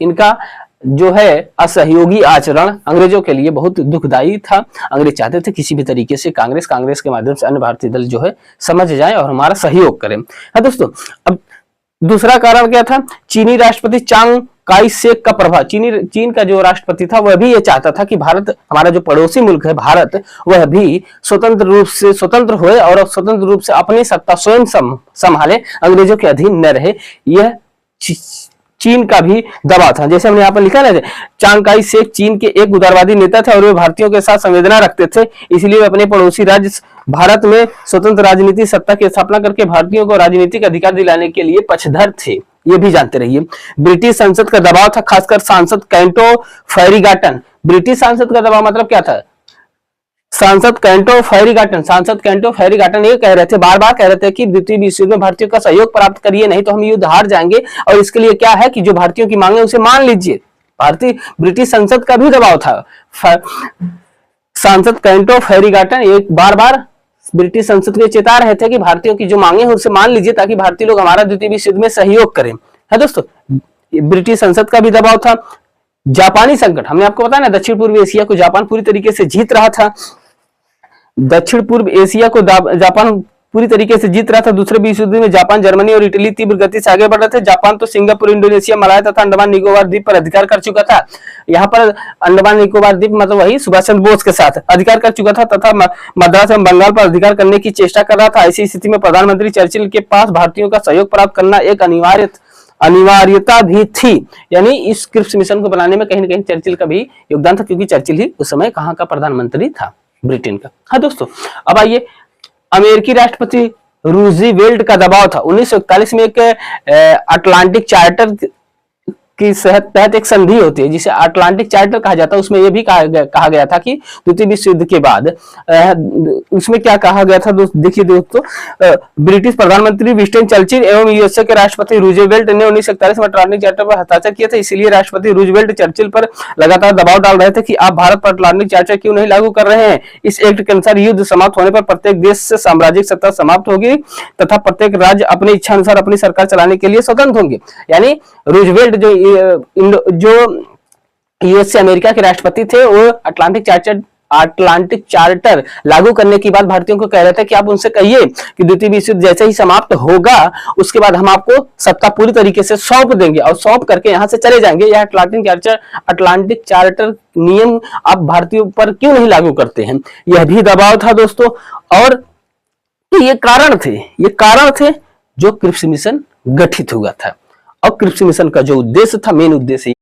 इनका जो है असहयोगी आचरण अंग्रेजों के लिए बहुत दुखदायी था। अंग्रेज चाहते थे किसी भी तरीके से कांग्रेस के माध्यम से अन्य भारतीय दल जो है समझ जाए और हमारा सहयोग करें। हाँ दोस्तों, अब दूसरा कारण क्या था? चीनी राष्ट्रपति चांग काई शेक का प्रभाव। चीन का जो राष्ट्रपति था वह भी ये चाहता था कि भारत, हमारा जो पड़ोसी मुल्क है भारत, वह भी स्वतंत्र होए और स्वतंत्र रूप से अपनी सत्ता स्वयं संभाले, अंग्रेजों के अधीन न रहे। यह चीन का भी दबाव था। जैसे हमने यहाँ पर लिखा ना, चांग काई शेक चीन के एक उदारवादी नेता थे और वे भारतीयों के साथ संवेदना रखते थे, इसलिए वे अपने पड़ोसी राज्य भारत में स्वतंत्र राजनीति सत्ता की स्थापना करके भारतीयों को राजनीतिक अधिकार दिलाने के लिए पक्षधर थे। ये भी जानते रहिए। ब्रिटिश संसद का दबाव था, खासकर सांसद कैंटो फेरिगाटन। ब्रिटिश संसद का दबाव मतलब क्या था? सांसद कैंटो फेरिगाटन ये कह रहे थे, बार बार कह रहे थे कि द्वितीय विश्व युद्ध में भारतीयों का सहयोग प्राप्त करिए, नहीं तो हम युद्ध हार जाएंगे, और इसके लिए क्या है कि जो भारतीयों की मांगे उसे मान लीजिए। ब्रिटिश संसद का भी दबाव था। सांसद कैंटो फेरिगाटन एक बार बार ब्रिटिश संसद को चेता रहे थे कि भारतीयों की जो मांगे हैं उसे मान लीजिए, ताकि भारतीय लोग हमारा द्वितीय विश्व युद्ध में सहयोग करें। है दोस्तों, ब्रिटिश संसद का भी दबाव था। जापानी संकट, हमने आपको बताया ना, दक्षिण पूर्व एशिया को जापान पूरी तरीके से जीत रहा था। दक्षिण पूर्व एशिया को जापान पूरी तरीके से जीत रहा था। दूसरे विश्व युद्ध में जापान, जर्मनी और इटली तीव्र गति से आगे बढ़ रहे थे। जापान तो सिंगापुर, इंडोनेशिया, मलाया तथा अंडमान निकोबार द्वीप पर अधिकार कर चुका था। यहाँ पर अंडमान निकोबार द्वीप मतलब वही सुभाष चंद्र बोस के साथ अधिकार कर चुका था, तथा मद्रास एवं बंगाल पर अधिकार करने की चेष्टा कर रहा था। ऐसी स्थिति में प्रधानमंत्री चर्चिल के पास भारतीयों का सहयोग प्राप्त करना एक अनिवार्यता भी थी। यानी इस क्रिप्स मिशन को बनाने में कहीं ना कहीं चर्चिल का भी योगदान था, क्योंकि चर्चिल ही उस समय कहाँ का प्रधानमंत्री था? ब्रिटेन का। हाँ दोस्तों, अब आइए, अमेरिकी राष्ट्रपति रूजवेल्ट का दबाव था। 1941 में एक अटलांटिक चार्टर की तहत एक संधि होती है जिसे अटलांटिक चार्टर कहा जाता है। उसमें यह भी कहा गया था कि द्वितीय विश्व युद्ध के बाद उसमें क्या कहा गया था? देखिए दोस्तों, ब्रिटिश प्रधानमंत्री विंस्टन चर्चिल एवं यूएसए के राष्ट्रपति रूजवेल्ट ने 1941 में अटलांटिक चार्टर पर हस्ताक्षर किया था। इसलिए राष्ट्रपति रूजवेल्ट चर्चिल पर लगातार दबाव डाल रहे थे कि आप भारत पर अटलांटिक चार्टर क्यों नहीं लागू कर रहे हैं। इस एक्ट के अनुसार युद्ध समाप्त होने पर प्रत्येक देश से साम्राज्यिक सत्ता समाप्त होगी तथा प्रत्येक राज्य अपनी इच्छा अनुसार अपनी सरकार चलाने के लिए स्वतंत्र होंगे। यानी रूजवेल्ट जो यूएसए अमेरिका के राष्ट्रपति थे, वो अटलांटिक चार्टर लागू करने की बात भारतीयों को कह रहे थे कि आप उनसे कहिए कि द्वितीय विश्व युद्ध जैसे ही समाप्त होगा उसके बाद हम आपको सत्ता पूरी तरीके से सौंप देंगे और सौंप करके यहां से चले जाएंगे। यह अटलांटिक चार्टर नियम आप भारतीयों पर क्यों नहीं लागू करते हैं? यह भी दबाव था दोस्तों। और तो ये कारण थे जो क्रिप्स मिशन गठित हुआ था। और क्रिप्स मिशन का जो उद्देश्य था, मेन उद्देश्य